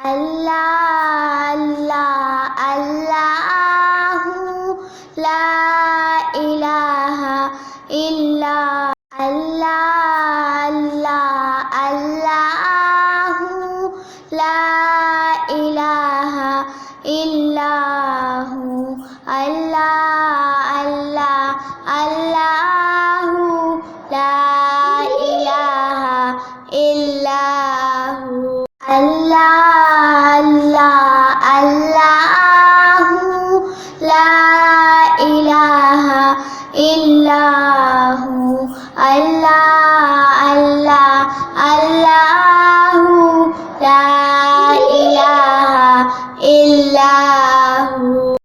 আল্লাহ আল্লাহ আল্লাহু লা ইলাহা ইল্লা আল্লাহ আল্লাহ আল্লাহু লা ইলাহা ইল্লাহু আল্লাহ আল্লাহ আল্লাহু লা ইলাহা ইল্লাহু আল্লাহ আল্লাহ আল্লাহু লা ইলাহা ইল্লাহু আল্লাহ আল্লাহ আল্লাহু লা ইলাহা ইল্লাহু